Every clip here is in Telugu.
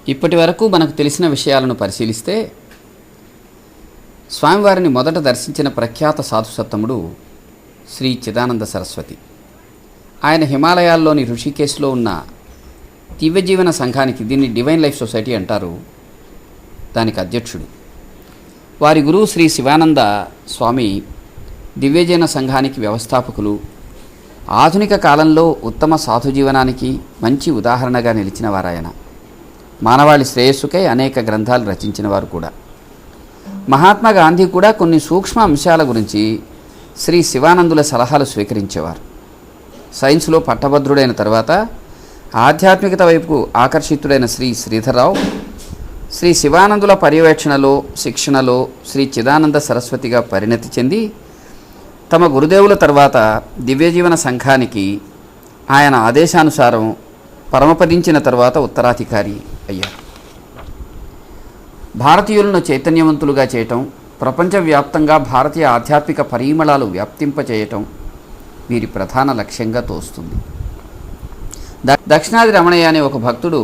ఇప్పటి వరకు మనకు తెలిసిన విషయాలను పరిశీలిస్తే స్వామివారిని మొదట దర్శించిన ప్రఖ్యాత సాధుసత్తముడు శ్రీ చిదానంద సరస్వతి. ఆయన హిమాలయాల్లోని ఋషికేశ్లో ఉన్న దివ్యజీవన సంఘానికి, దీన్ని డివైన్ లైఫ్ సొసైటీ అంటారు, దానికి అధ్యక్షుడు. వారి గురువు శ్రీ శివానంద స్వామి దివ్యజీవన సంఘానికి వ్యవస్థాపకులు. ఆధునిక కాలంలో ఉత్తమ సాధు జీవనానికి మంచి ఉదాహరణగా నిలిచిన వారాయన. మానవాళి శ్రేయస్సుకై అనేక గ్రంథాలు రచించిన వారు కూడా. మహాత్మా గాంధీ కూడా కొన్ని సూక్ష్మ అంశాల గురించి శ్రీ శివానందుల సలహాలు స్వీకరించేవారు. సైన్స్లో పట్టభద్రుడైన తర్వాత ఆధ్యాత్మికత వైపు ఆకర్షితుడైన శ్రీ శ్రీధర్రావు శ్రీ శివానందుల పర్యవేక్షణలో, శిక్షణలో శ్రీ చిదానంద సరస్వతిగా పరిణతి చెంది తమ గురుదేవుల తర్వాత దివ్యజీవన సంఘానికి ఆయన ఆదేశానుసారం పరమపదించిన తర్వాత ఉత్తరాధికారి అయ్యారు. భారతీయులను చైతన్యవంతులుగా చేయటం, ప్రపంచవ్యాప్తంగా భారతీయ ఆధ్యాత్మిక పరిమళాలు వ్యాప్తింపచేయటం వీరి ప్రధాన లక్ష్యంగా తోస్తుంది. దక్షిణాది రమణయ్య అనే ఒక భక్తుడు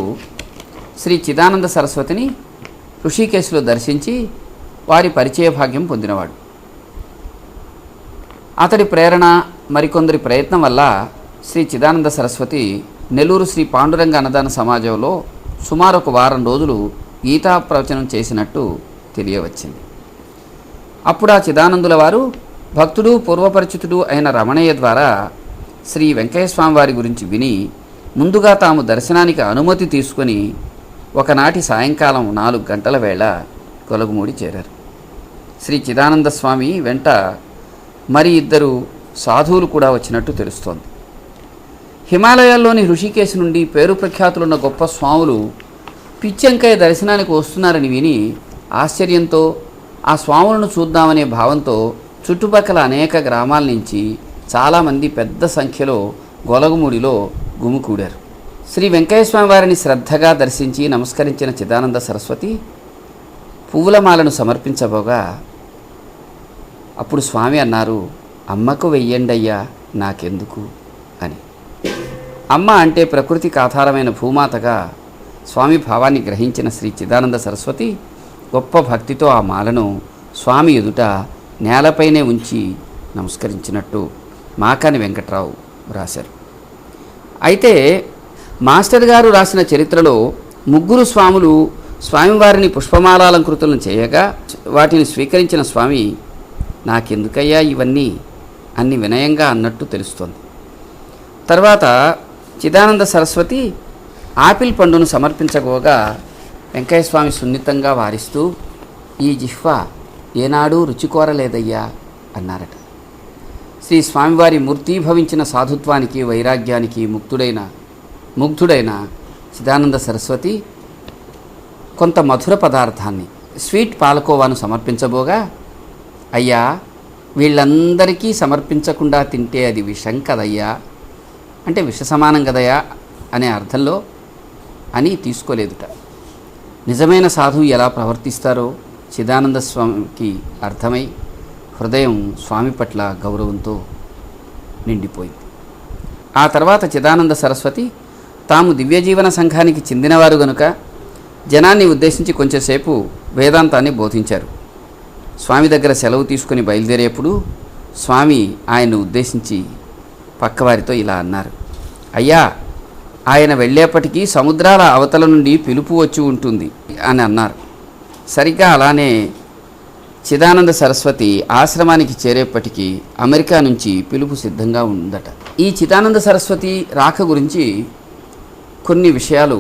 శ్రీ చిదానంద సరస్వతిని ఋషికేశ్లో దర్శించి వారి పరిచయ భాగ్యం పొందినవాడు. అతడి ప్రేరణ, మరికొందరి ప్రయత్నం వల్ల శ్రీ చిదానంద సరస్వతి నెల్లూరు శ్రీ పాండురంగ అన్నదాన సమాజంలో సుమారు ఒక వారం రోజులు గీతా ప్రవచనం చేసినట్టు తెలియవచ్చింది. అప్పుడు ఆ చిదానందుల వారు భక్తుడు, పూర్వపరిచితుడు అయిన రమణయ్య ద్వారా శ్రీ వెంకయ్యస్వామి వారి గురించి విని ముందుగా తాము దర్శనానికి అనుమతి తీసుకొని ఒకనాటి సాయంకాలం 4 గంటల వేళ కొలగుమూడి చేరారు. శ్రీ చిదానంద స్వామి వెంట మరి 2 సాధువులు కూడా వచ్చినట్టు తెలుస్తోంది. హిమాలయాల్లోని ఋషికేశ్ నుండి పేరు ప్రఖ్యాతులున్న గొప్ప స్వాములు పిచ్చెంకయ్య దర్శనానికి వస్తున్నారని విని ఆశ్చర్యంతో ఆ స్వాములను చూద్దామనే భావంతో చుట్టుపక్కల అనేక గ్రామాల నుంచి చాలామంది పెద్ద సంఖ్యలో గొలగముడిలో గుమికూడారు. శ్రీ వెంకయ్యస్వామి వారిని శ్రద్ధగా దర్శించి నమస్కరించిన చిదానంద సరస్వతి పువ్వులమాలను సమర్పించబోగా అప్పుడు స్వామి అన్నారు, అమ్మకు వెయ్యండయ్యా, నాకెందుకు అని. అమ్మ అంటే ప్రకృతికి ఆధారమైన భూమాతగా స్వామి భావాన్ని గ్రహించిన శ్రీ చిదానంద సరస్వతి గొప్ప భక్తితో ఆ మాలను స్వామి ఎదుట నేలపైనే ఉంచి నమస్కరించినట్టు మాకాని వెంకట్రావు రాశారు. అయితే మాస్టర్ గారు రాసిన చరిత్రలో 3 స్వాములు స్వామివారిని పుష్పమాలాలంకృతులను చేయగా వాటిని స్వీకరించిన స్వామి నాకెందుకయ్యా ఇవన్నీ అన్ని వినయంగా అన్నట్టు తెలుస్తోంది. తర్వాత చిదానంద సరస్వతి ఆపిల్ పండును సమర్పించబోగా వెంకయ్యస్వామి సున్నితంగా వారిస్తూ ఈ జిహ్వ ఏనాడూ రుచి కోరలేదయ్యా అన్నారట. శ్రీ స్వామివారి మూర్తీభవించిన సాధుత్వానికి, వైరాగ్యానికి ముగ్ధుడైన చిదానంద సరస్వతి కొంత మధుర పదార్థాన్ని, స్వీట్ పాలకోవాను సమర్పించబోగా అయ్యా వీళ్ళందరికీ సమర్పించకుండా తింటే అది విషం కదయ్యా, అంటే విష సమానం కదయ్యా అనే అర్థంలో అని తీసుకోలేదుట. నిజమైన సాధువు ఎలా ప్రవర్తిస్తారో చిదానంద స్వామికి అర్థమై హృదయం స్వామి పట్ల గౌరవంతో నిండిపోయింది. ఆ తర్వాత చిదానంద సరస్వతి తాము దివ్యజీవన సంఘానికి చెందినవారు గనుక జనాన్ని ఉద్దేశించి కొంచెంసేపు వేదాంతాన్ని బోధించారు. స్వామి దగ్గర సెలవు తీసుకుని బయలుదేరేప్పుడు స్వామి ఆయన్ను ఉద్దేశించి పక్కవారితో ఇలా అన్నారు, అయ్యా ఆయన వెళ్ళేప్పటికీ సముద్రాల అవతల నుండి పిలుపు వచ్చి ఉంటుంది అని అన్నారు. సరిగ్గా అలానే చిదానంద సరస్వతి ఆశ్రమానికి చేరేప్పటికీ అమెరికా నుంచి పిలుపు సిద్ధంగా ఉందట. ఈ చిదానంద సరస్వతి రాక గురించి కొన్ని విషయాలు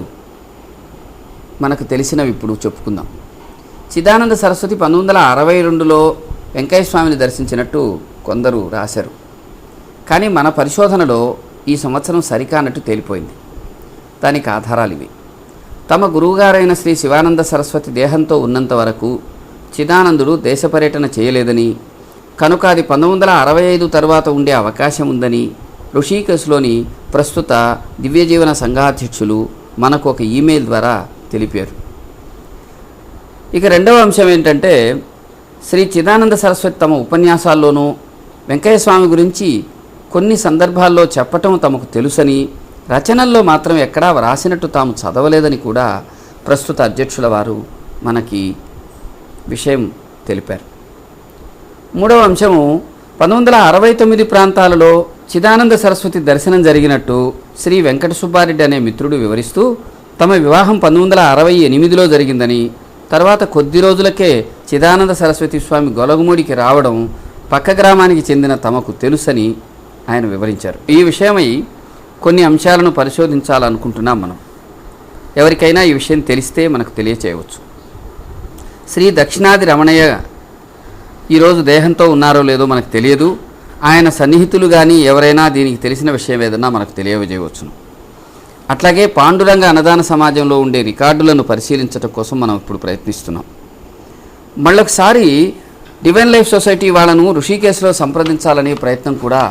మనకు తెలిసినవి ఇప్పుడు చెప్పుకుందాం. చిదానంద సరస్వతి 1962లో వెంకయ్యస్వామిని దర్శించినట్టు కొందరు రాశారు. కానీ మన పరిశోధనలో ఈ సంవత్సరం సరికానట్టు తేలిపోయింది. దానికి ఆధారాలు ఇవి. తమ గురువుగారైన శ్రీ శివానంద సరస్వతి దేహంతో ఉన్నంత వరకు చిదానందుడు దేశ పర్యటన చేయలేదని, కనుక అది 1965 తర్వాత ఉండే అవకాశం ఉందని ఋషికేశ్లోని ప్రస్తుత దివ్యజీవన సంఘాధ్యక్షులు మనకు ఒక ఈమెయిల్ ద్వారా తెలిపారు. ఇక రెండవ అంశం ఏంటంటే, శ్రీ చిదానంద సరస్వతి తమ ఉపన్యాసాల్లోనూ వెంకయ్యస్వామి గురించి కొన్ని సందర్భాల్లో చెప్పటం తమకు తెలుసని, రచనల్లో మాత్రం ఎక్కడా వ్రాసినట్టు తాము చదవలేదని కూడా ప్రస్తుత అధ్యక్షుల వారు మనకి విషయం తెలిపారు. మూడవ అంశము 1969 ప్రాంతాలలో చిదానంద సరస్వతి దర్శనం జరిగినట్టు శ్రీ వెంకట సుబ్బారెడ్డి అనే మిత్రుడు వివరిస్తూ, తమ వివాహం 1968లో జరిగిందని, తర్వాత కొద్ది రోజులకే చిదానంద సరస్వతి స్వామి గొలగమూడికి రావడం పక్క గ్రామానికి చెందిన తమకు తెలుసని ఆయన వివరించారు. ఈ విషయమై కొన్ని అంశాలను పరిశోధించాలనుకుంటున్నాం మనం. ఎవరికైనా ఈ విషయం తెలిస్తే మనకు తెలియచేయవచ్చు. శ్రీ దక్షిణాది రమణయ్య ఈరోజు దేహంతో ఉన్నారో లేదో మనకు తెలియదు. ఆయన సన్నిహితులు కానీ ఎవరైనా దీనికి తెలిసిన విషయం ఏదన్నా మనకు తెలియజేయవచ్చును. అట్లాగే పాండురంగ అన్నదాన సమాజంలో ఉండే రికార్డులను పరిశీలించడం కోసం మనం ఇప్పుడు ప్రయత్నిస్తున్నాం. మళ్ళొకసారి డివైన్ లైఫ్ సొసైటీ వాళ్ళను ఋషికేశ్లో సంప్రదించాలనే ప్రయత్నం కూడా